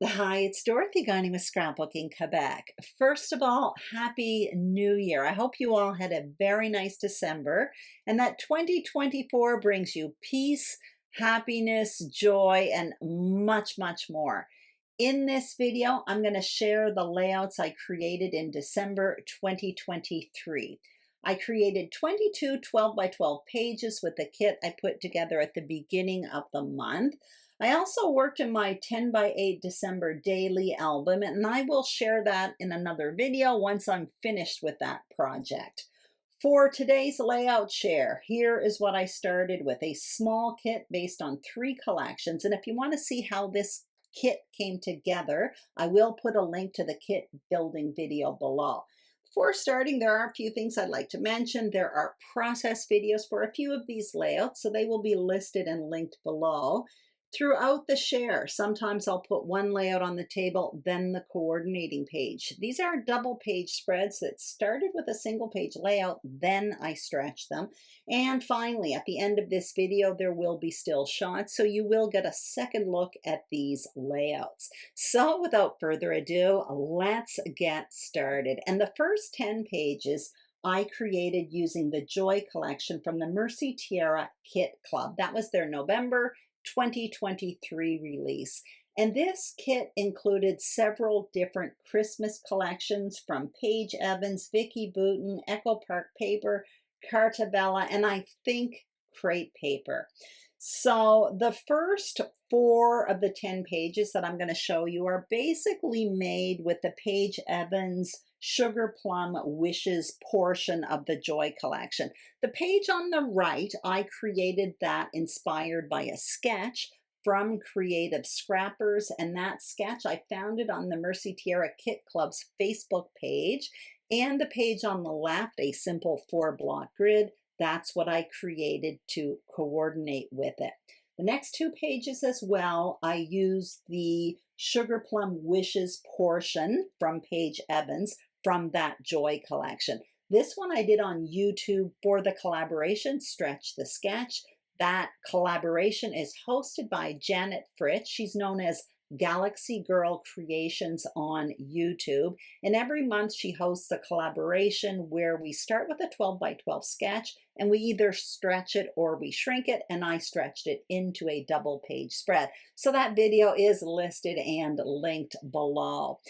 Hi, it's Dorothy Guinan with Scrapbooking Quebec. First of all, Happy New Year. I hope you all had a very nice December and that 2024 brings you peace, happiness, joy, and much, much more. In this video, I'm going to share the layouts I created in December 2023. I created 22 12 by 12 pages with the kit I put together at the beginning of the month. I also worked in my 10 by 8 December daily album, and I will share that in another video once I'm finished with that project. For today's layout share, here is what I started with, a small kit based on 3 collections. And if you want to see how this kit came together, I will put a link to the kit building video below. Before starting, there are a few things I'd like to mention. There are process videos for a few of these layouts, so they will be listed and linked below. Throughout the share, sometimes I'll put one layout on the table, then the coordinating page. These are double page spreads that started with a single page layout, then I stretch them. And finally, at the end of this video, there will be still shots, so you will get a second look at these layouts. So without further ado, let's get started. And the first 10 pages I created using the Joy collection from the Mercy Tiara Kit Club. That was their November 2023 release. And this kit included several different Christmas collections from Paige Evans, Vicki Boutin, Echo Park Paper, Cartabella, and I think crepe paper. So the first 4 of the 10 pages that I'm going to show you are basically made with the Paige Evans Sugar Plum Wishes portion of the Joy collection. The page on the right, I created that inspired by a sketch from Creative Scrappers, and that sketch I found it on the Mercy Tiara Kit Club's Facebook page. And the page on the left, a simple 4-block grid, that's what I created to coordinate with it. The next 2 pages as well, I used the Sugar Plum Wishes portion from Paige Evans from that Joy collection. This one I did on YouTube for the collaboration, Stretch the Sketch. That collaboration is hosted by Janet Fritz. She's known as Galaxy Girl Creations on YouTube. And every month she hosts a collaboration where we start with a 12 by 12 sketch and we either stretch it or we shrink it, and I stretched it into a double page spread. So that video is listed and linked below.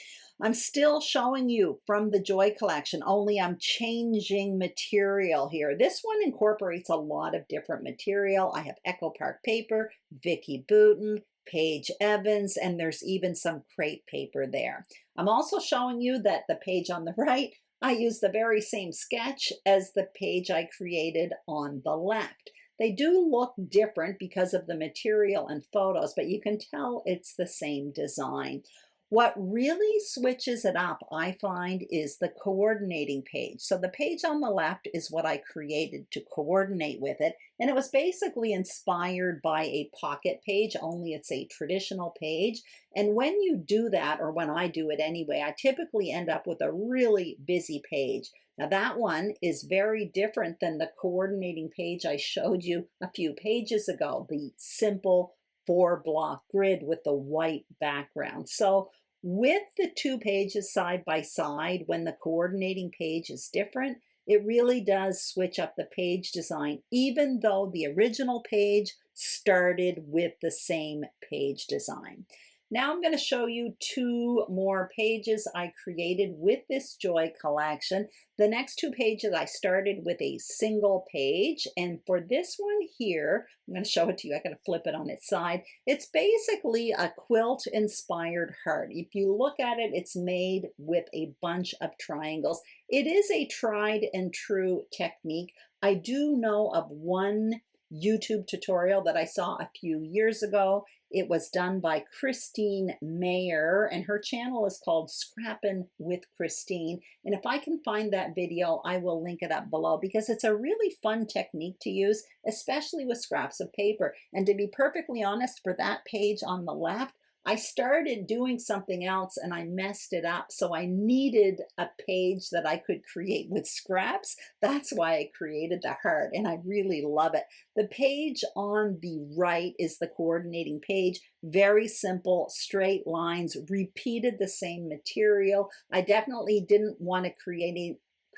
I'm still showing you from the Joy collection, only I'm changing material here. This one incorporates a lot of different material. I have Echo Park paper, Vicki Boutin, Paige Evans, and there's even some crepe paper there. I'm also showing you that the page on the right, I use the very same sketch as the page I created on the left. They do look different because of the material and photos, but you can tell it's the same design. What really switches it up, I find, is the coordinating page. So the page on the left is what I created to coordinate with it, and it was basically inspired by a pocket page, only it's a traditional page. And when you do that, or when I do it anyway, I typically end up with a really busy page. Now that one is very different than the coordinating page I showed you a few pages ago, the simple 4-block grid with the white background. So with the 2 pages side by side, when the coordinating page is different, it really does switch up the page design, even though the original page started with the same page design. Now I'm going to show you 2 more pages I created with this Joy collection. The next 2 pages I started with a single page, and for this one here, I'm going to show it to you. I got to flip it on its side. It's basically a quilt inspired heart. If you look at it, it's made with a bunch of triangles. It is a tried and true technique. I do know of one YouTube tutorial that I saw a few years ago. It was done by Christine Mayer, and her channel is called Scrappin' with Christine. And if I can find that video, I will link it up below because it's a really fun technique to use, especially with scraps of paper. And to be perfectly honest, for that page on the left, I started doing something else and I messed it up. So I needed a page that I could create with scraps. That's why I created the heart and I really love it. The page on the right is the coordinating page. Very simple, straight lines, repeated the same material. I definitely didn't want to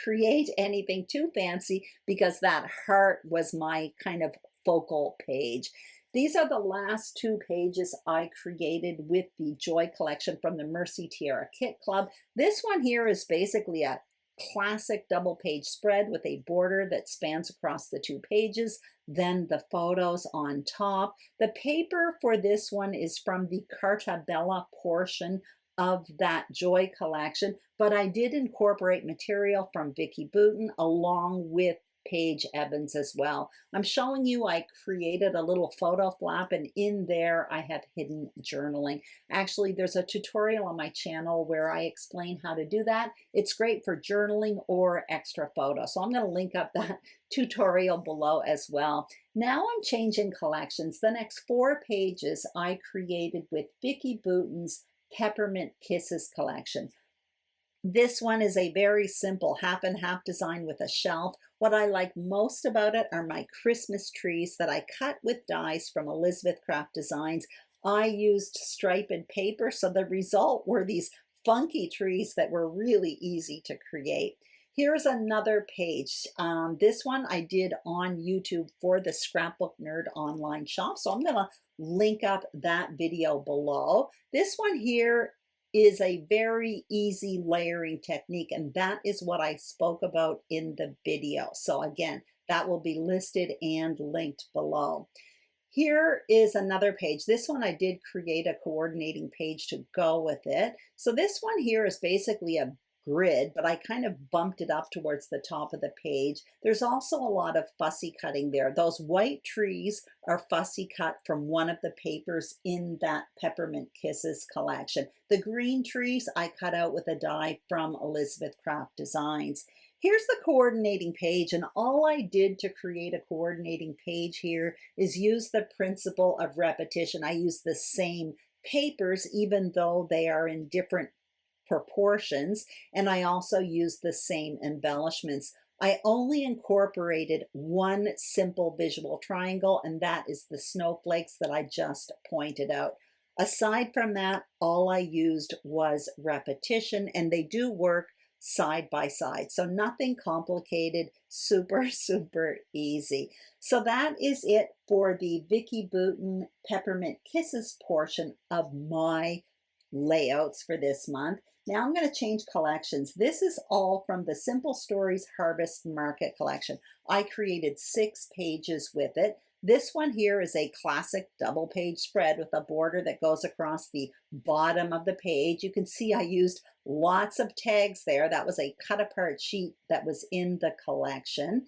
create anything too fancy because that heart was my kind of focal page. These are the last two pages I created with the Joy collection from the Mercy Tiara Kit Club. This one here is basically a classic double page spread with a border that spans across the two pages, then the photos on top. The paper for this one is from the Carta Bella portion of that Joy collection, but I did incorporate material from Vicki Boutin along with Paige Evans as well. I'm showing you I created a little photo flap and in there I have hidden journaling. Actually, there's a tutorial on my channel where I explain how to do that. It's great for journaling or extra photos. So I'm going to link up that tutorial below as well. Now I'm changing collections. The next 4 pages I created with Vicki Boutin's Peppermint Kisses collection. This one is a very simple half and half design with a shelf. What I like most about it are my Christmas trees that I cut with dies from Elizabeth Craft Designs. I used striped paper, so the result were these funky trees that were really easy to create. Here's another page. This one I did on YouTube for the Scrapbook Nerd online shop, so I'm going to link up that video below. This one here is a very easy layering technique, and that is what I spoke about in the video. So again, that will be listed and linked below. Here is another page. This one I did create a coordinating page to go with it. So this one here is basically a grid, but I kind of bumped it up towards the top of the page. There's also a lot of fussy cutting there. Those white trees are fussy cut from one of the papers in that Peppermint Kisses collection. The green trees I cut out with a die from Elizabeth Craft Designs. Here's the coordinating page, and all I did to create a coordinating page here is use the principle of repetition. I use the same papers even though they are in different proportions, and I also use the same embellishments. I only incorporated one simple visual triangle, and that is the snowflakes that I just pointed out. Aside from that, all I used was repetition, and they do work side by side. So nothing complicated, super, super easy. So that is it for the Vicki Boutin Peppermint Kisses portion of my layouts for this month. Now I'm going to change collections. This is all from the Simple Stories Harvest Market collection. I created 6 pages with it. This one here is a classic double page spread with a border that goes across the bottom of the page. You can see I used lots of tags there. That was a cut apart sheet that was in the collection.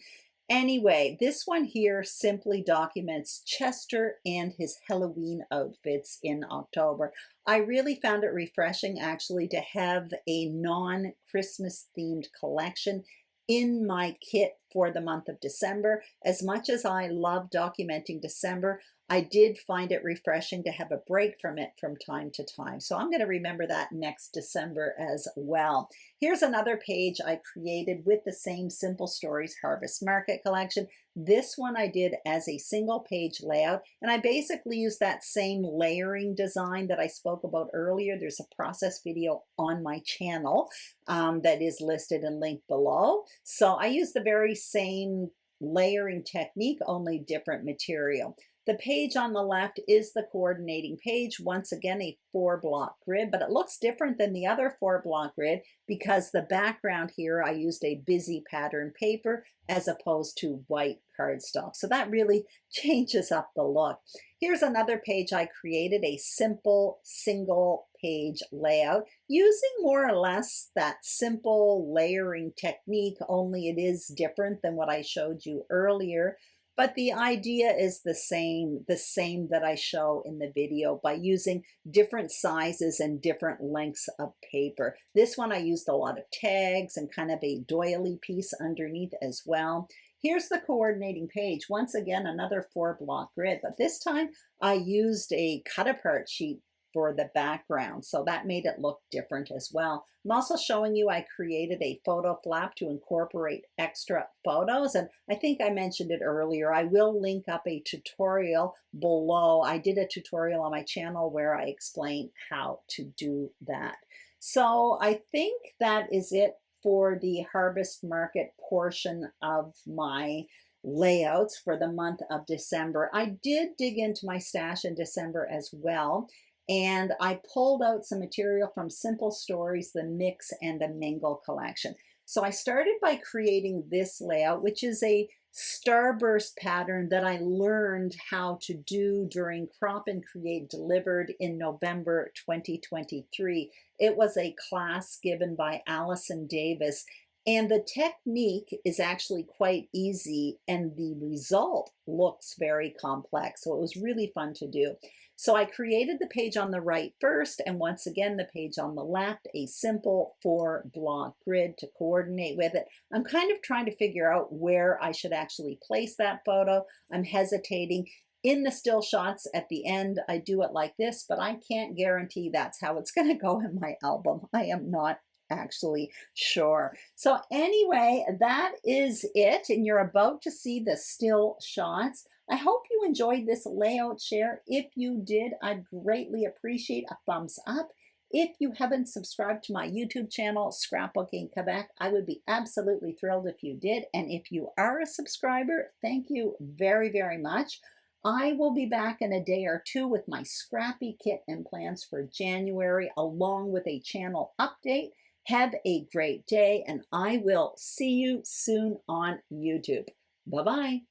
Anyway, this one here simply documents Chester and his Halloween outfits in October. I really found it refreshing actually to have a non-Christmas themed collection in my kit for the month of December. As much as I love documenting December, I did find it refreshing to have a break from it from time to time. So I'm going to remember that next December as well. Here's another page I created with the same Simple Stories Harvest Market collection. This one I did as a single page layout, and I basically used that same layering design that I spoke about earlier. There's a process video on my channel that is listed and linked below. So I used the very same layering technique, only different material. The page on the left is the coordinating page. Once again, a 4-block grid, but it looks different than the other 4-block grid because the background here, I used a busy pattern paper as opposed to white cardstock. So that really changes up the look. Here's another page I created, a simple single page layout using more or less that simple layering technique, only it is different than what I showed you earlier. But the idea is the same that I show in the video by using different sizes and different lengths of paper. This one I used a lot of tags and kind of a doily piece underneath as well. Here's the coordinating page. Once again, another 4-block grid, but this time I used a cut apart sheet for the background. So that made it look different as well. I'm also showing you I created a photo flap to incorporate extra photos. And I think I mentioned it earlier. I will link up a tutorial below. I did a tutorial on my channel where I explain how to do that. So I think that is it for the harvest market portion of my layouts for the month of December. I did dig into my stash in December as well, and I pulled out some material from Simple Stories, the Mix and the Mingle collection. So I started by creating this layout, which is a starburst pattern that I learned how to do during Crop and Create Delivered in November 2023. It was a class given by Allison Davis, and the technique is actually quite easy and the result looks very complex. So it was really fun to do. So I created the page on the right first, and once again, the page on the left, a simple 4-block grid to coordinate with it. I'm kind of trying to figure out where I should actually place that photo. I'm hesitating. In the still shots at the end, I do it like this, but I can't guarantee that's how it's going to go in my album. I am not actually sure. So anyway, that is it, and you're about to see the still shots. I hope you enjoyed this layout share. If you did, I'd greatly appreciate a thumbs up. If you haven't subscribed to my YouTube channel, Scrapbooking Quebec, I would be absolutely thrilled if you did. And if you are a subscriber, thank you very, very much. I will be back in a day or two with my scrappy kit and plans for January, along with a channel update. Have a great day, and I will see you soon on YouTube. Bye-bye.